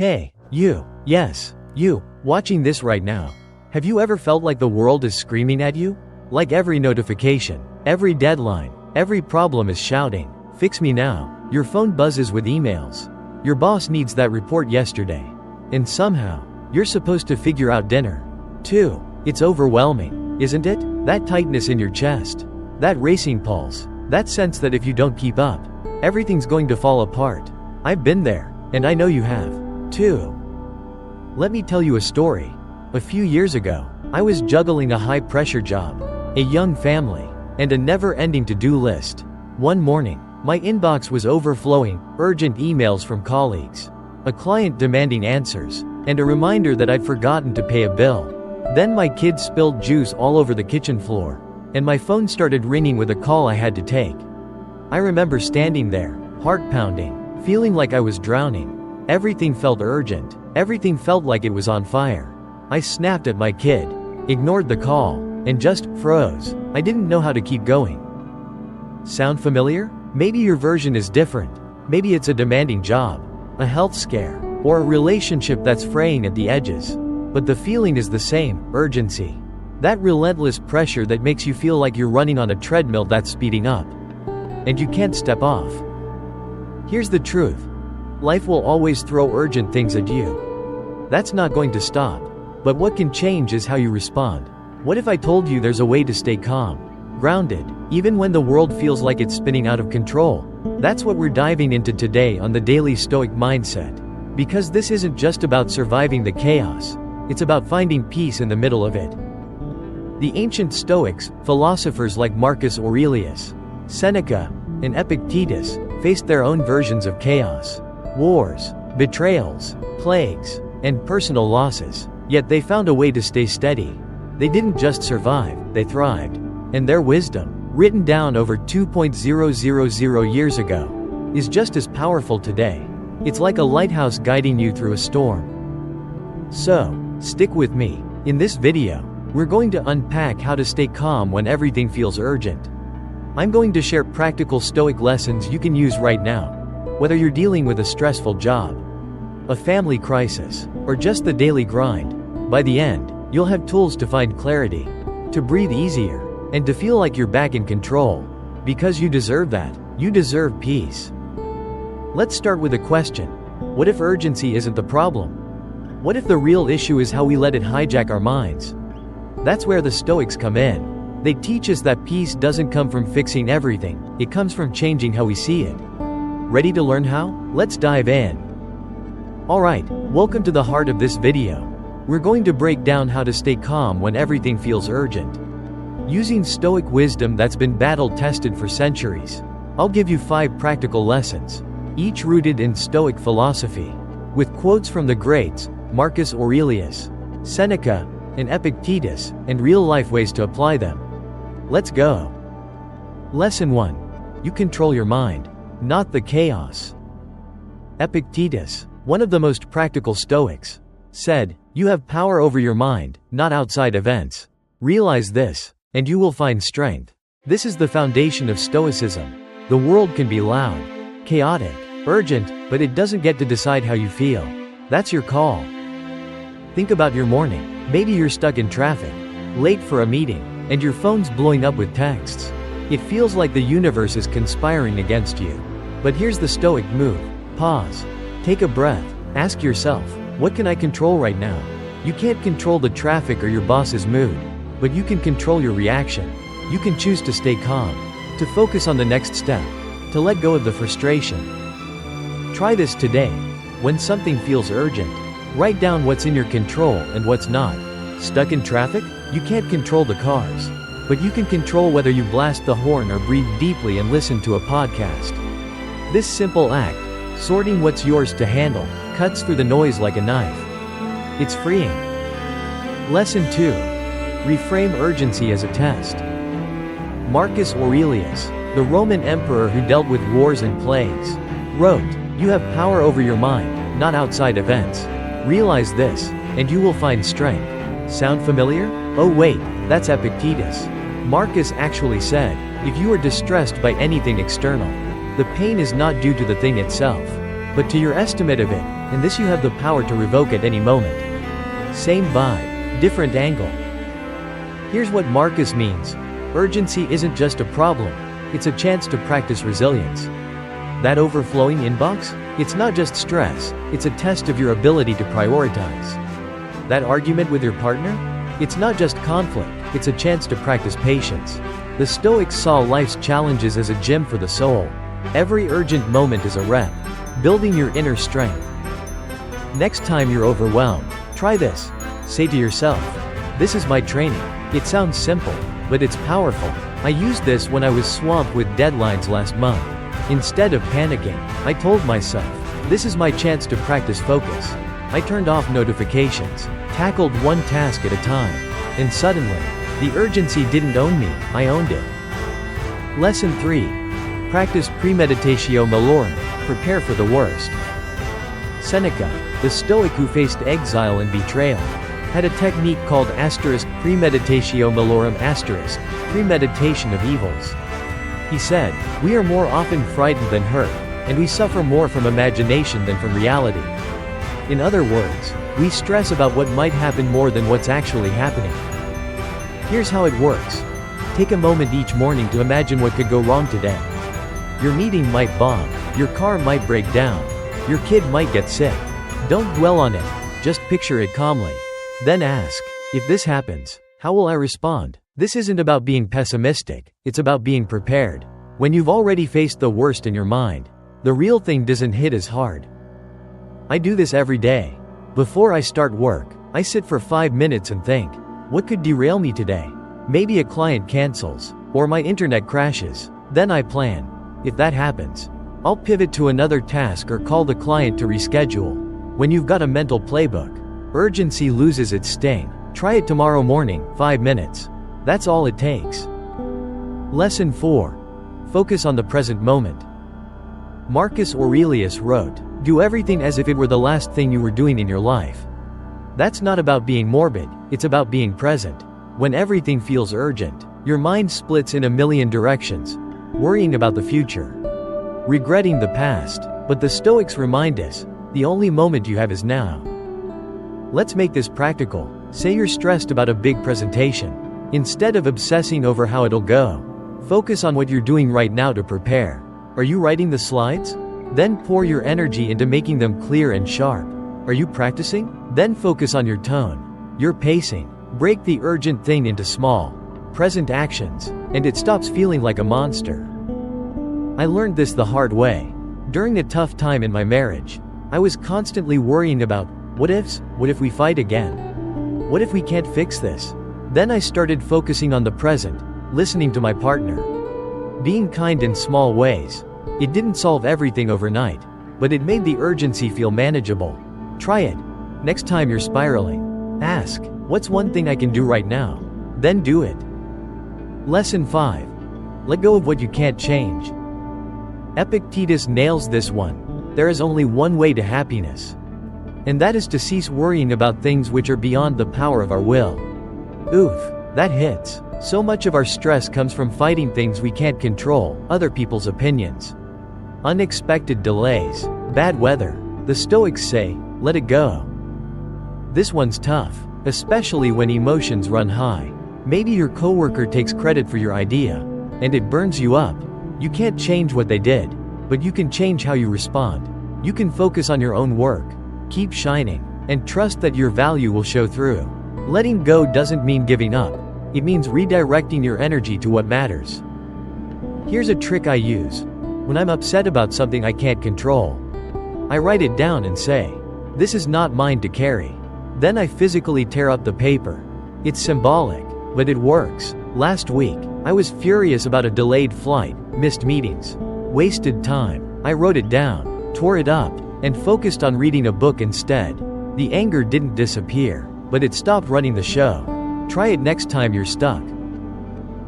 Hey, you, yes, you, watching this right now. Have you ever felt like the world is screaming at you? Like every notification, every deadline, every problem is shouting, "Fix me now." Your phone buzzes with emails. Your boss needs that report yesterday. And somehow, you're supposed to figure out dinner, too. It's overwhelming, isn't it? That tightness in your chest, that racing pulse, that sense that if you don't keep up, everything's going to fall apart. I've been there, and I know you have, too. Let me tell you a story. A few years ago, I was juggling a high-pressure job, a young family, and a never-ending to-do list. One morning, my inbox was overflowing, urgent emails from colleagues, a client demanding answers, and a reminder that I'd forgotten to pay a bill. Then my kids spilled juice all over the kitchen floor, and my phone started ringing with a call I had to take. I remember standing there, heart pounding, feeling like I was drowning. Everything felt urgent, everything felt like it was on fire. I snapped at my kid, ignored the call, and just froze. I didn't know how to keep going. Sound familiar? Maybe your version is different. Maybe it's a demanding job, a health scare, or a relationship that's fraying at the edges. But the feeling is the same: urgency. That relentless pressure that makes you feel like you're running on a treadmill that's speeding up, and you can't step off. Here's the truth. Life will always throw urgent things at you. That's not going to stop. But what can change is how you respond. What if I told you there's a way to stay calm, grounded, even when the world feels like it's spinning out of control? That's what we're diving into today on the Daily Stoic Mindset. Because this isn't just about surviving the chaos, it's about finding peace in the middle of it. The ancient Stoics, philosophers like Marcus Aurelius, Seneca, and Epictetus, faced their own versions of chaos. Wars, betrayals, plagues, and personal losses. Yet they found a way to stay steady. They didn't just survive, they thrived. And their wisdom, written down over 2,000 years ago, is just as powerful today. It's like a lighthouse guiding you through a storm. So, stick with me. In this video, we're going to unpack how to stay calm when everything feels urgent. I'm going to share practical Stoic lessons you can use right now. Whether you're dealing with a stressful job, a family crisis, or just the daily grind, by the end, you'll have tools to find clarity, to breathe easier, and to feel like you're back in control. Because you deserve that. You deserve peace. Let's start with a question. What if urgency isn't the problem? What if the real issue is how we let it hijack our minds? That's where the Stoics come in. They teach us that peace doesn't come from fixing everything, it comes from changing how we see it. Ready to learn how? Let's dive in. Alright, welcome to the heart of this video. We're going to break down how to stay calm when everything feels urgent. Using Stoic wisdom that's been battle-tested for centuries, I'll give you 5 practical lessons, each rooted in Stoic philosophy, with quotes from the greats, Marcus Aurelius, Seneca, and Epictetus, and real-life ways to apply them. Let's go. Lesson 1. You control your mind, not the chaos. Epictetus, one of the most practical Stoics, said, "You have power over your mind, not outside events. Realize this, and you will find strength." This is the foundation of Stoicism. The world can be loud, chaotic, urgent, but it doesn't get to decide how you feel. That's your call. Think about your morning. Maybe you're stuck in traffic, late for a meeting, and your phone's blowing up with texts. It feels like the universe is conspiring against you. But here's the Stoic move. Pause. Take a breath. Ask yourself, what can I control right now? You can't control the traffic or your boss's mood, but you can control your reaction. You can choose to stay calm, to focus on the next step, to let go of the frustration. Try this today. When something feels urgent, write down what's in your control and what's not. Stuck in traffic? You can't control the cars, but you can control whether you blast the horn or breathe deeply and listen to a podcast. This simple act, sorting what's yours to handle, cuts through the noise like a knife. It's freeing. Lesson 2. Reframe urgency as a test. Marcus Aurelius, the Roman emperor who dealt with wars and plagues, wrote, "You have power over your mind, not outside events. Realize this, and you will find strength." Sound familiar? Oh wait, that's Epictetus. Marcus actually said, if you are distressed by anything external, the pain is not due to the thing itself, but to your estimate of it. and this you have the power to revoke at any moment. Same vibe, different angle. Here's what Marcus means. Urgency isn't just a problem, it's a chance to practice resilience. That overflowing inbox? It's not just stress, it's a test of your ability to prioritize. That argument with your partner? It's not just conflict, it's a chance to practice patience. The Stoics saw life's challenges as a gym for the soul. Every urgent moment is a rep, building your inner strength. Next time you're overwhelmed, try this. Say to yourself, "This is my training." It sounds simple, but it's powerful. I used this when I was swamped with deadlines last month. Instead of panicking, I told myself, "This is my chance to practice focus." I turned off notifications, tackled one task at a time, and suddenly, the urgency didn't own me, I owned it. Lesson 3. Practice premeditatio malorum, prepare for the worst. Seneca, the Stoic who faced exile and betrayal, had a technique called premeditatio malorum premeditation of evils. He said, "We are more often frightened than hurt, and we suffer more from imagination than from reality." In other words, we stress about what might happen more than what's actually happening. Here's how it works. Take a moment each morning to imagine what could go wrong today. Your meeting might bomb, your car might break down, your kid might get sick. Don't dwell on it, just picture it calmly. Then ask, if this happens, how will I respond? This isn't about being pessimistic, it's about being prepared. When you've already faced the worst in your mind, the real thing doesn't hit as hard. I do this every day. Before I start work, I sit for 5 minutes and think, what could derail me today? Maybe a client cancels, or my internet crashes. Then I plan. If that happens, I'll pivot to another task or call the client to reschedule. When you've got a mental playbook, urgency loses its sting. Try it tomorrow morning, 5 minutes. That's all it takes. Lesson 4. Focus on the present moment. Marcus Aurelius wrote, "Do everything as if it were the last thing you were doing in your life." That's not about being morbid, it's about being present. When everything feels urgent, your mind splits in a million directions, worrying about the future, regretting the past. But the Stoics remind us, the only moment you have is now. Let's make this practical. Say you're stressed about a big presentation. Instead of obsessing over how it'll go, focus on what you're doing right now to prepare. Are you writing the slides? Then pour your energy into making them clear and sharp. Are you practicing? Then focus on your tone, your pacing. Break the urgent thing into small, present actions, and it stops feeling like a monster. I learned this the hard way. During a tough time in my marriage, I was constantly worrying about, what ifs? What if we fight again? What if we can't fix this? Then I started focusing on the present, listening to my partner, being kind in small ways. It didn't solve everything overnight, but it made the urgency feel manageable. Try it. Next time you're spiraling, ask, what's one thing I can do right now? Then do it. Lesson 5. Let go of what you can't change. Epictetus nails this one. There is only one way to happiness, and that is to cease worrying about things which are beyond the power of our will. Oof, that hits. So much of our stress comes from fighting things we can't control, other people's opinions, unexpected delays, bad weather. The Stoics say, let it go. This one's tough, especially when emotions run high. Maybe your coworker takes credit for your idea, and it burns you up. You can't change what they did, but you can change how you respond. You can focus on your own work, keep shining, and trust that your value will show through. Letting go doesn't mean giving up. It means redirecting your energy to what matters. Here's a trick I use. When I'm upset about something I can't control, I write it down and say, this is not mine to carry. Then I physically tear up the paper. It's symbolic, but it works. Last week, I was furious about a delayed flight, missed meetings, wasted time. I wrote it down, tore it up, and focused on reading a book instead. The anger didn't disappear, but it stopped running the show. Try it next time you're stuck.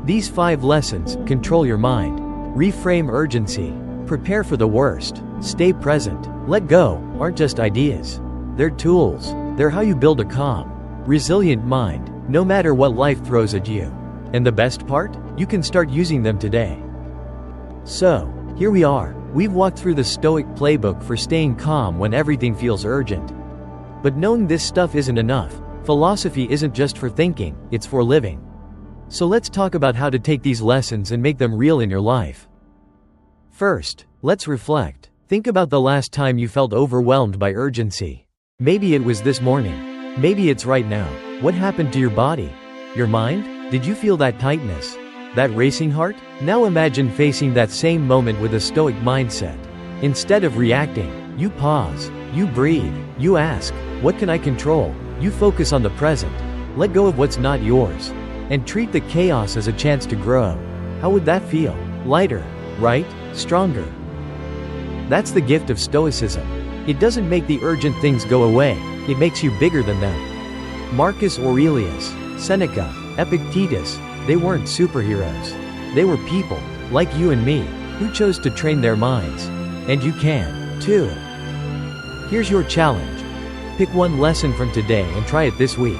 These 5 lessons: control your mind, reframe urgency, prepare for the worst, stay present, let go, aren't just ideas. They're tools. They're how you build a calm, resilient mind, no matter what life throws at you. And the best part? You can start using them today. So, here we are. We've walked through the Stoic playbook for staying calm when everything feels urgent. But knowing this stuff isn't enough. Philosophy isn't just for thinking, it's for living. So let's talk about how to take these lessons and make them real in your life. First, let's reflect. Think about the last time you felt overwhelmed by urgency. Maybe it was this morning. Maybe it's right now. What happened to your body? Your mind? Did you feel that tightness? That racing heart? Now imagine facing that same moment with a stoic mindset. Instead of reacting, you pause, you breathe, you ask, what can I control? You focus on the present. Let go of what's not yours. And treat the chaos as a chance to grow. How would that feel? Lighter, right? Stronger. That's the gift of Stoicism. It doesn't make the urgent things go away, it makes you bigger than them. Marcus Aurelius, Seneca, Epictetus, they weren't superheroes. They were people, like you and me, who chose to train their minds. And you can, too. Here's your challenge. Pick one lesson from today and try it this week.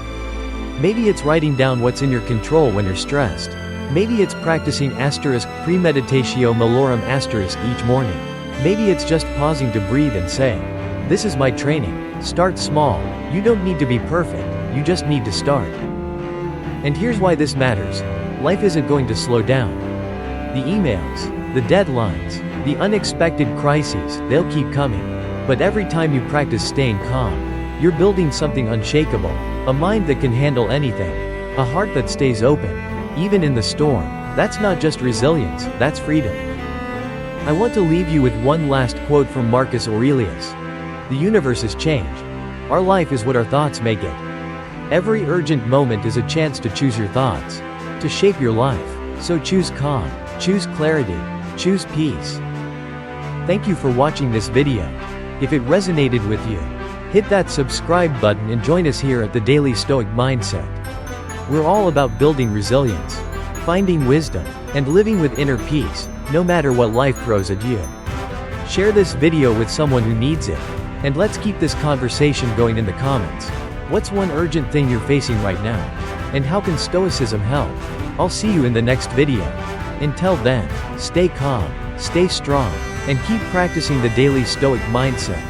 Maybe it's writing down what's in your control when you're stressed. Maybe it's practicing premeditatio malorum each morning. Maybe it's just pausing to breathe and say, this is my training. Start small. You don't need to be perfect, you just need to start. And here's why this matters. Life isn't going to slow down. The emails, the deadlines, the unexpected crises, they'll keep coming. But every time you practice staying calm, you're building something unshakable, a mind that can handle anything, a heart that stays open, even in the storm. That's not just resilience, that's freedom. I want to leave you with one last quote from Marcus Aurelius. The universe is change. Our life is what our thoughts make it. Every urgent moment is a chance to choose your thoughts, to shape your life. So choose calm, choose clarity, choose peace. Thank you for watching this video. If it resonated with you, hit that subscribe button and join us here at the Daily Stoic Mindset. We're all about building resilience, finding wisdom, and living with inner peace, no matter what life throws at you. Share this video with someone who needs it, and let's keep this conversation going in the comments. What's one urgent thing you're facing right now? And how can Stoicism help? I'll see you in the next video. Until then, stay calm, stay strong, and keep practicing the Daily Stoic Mindset.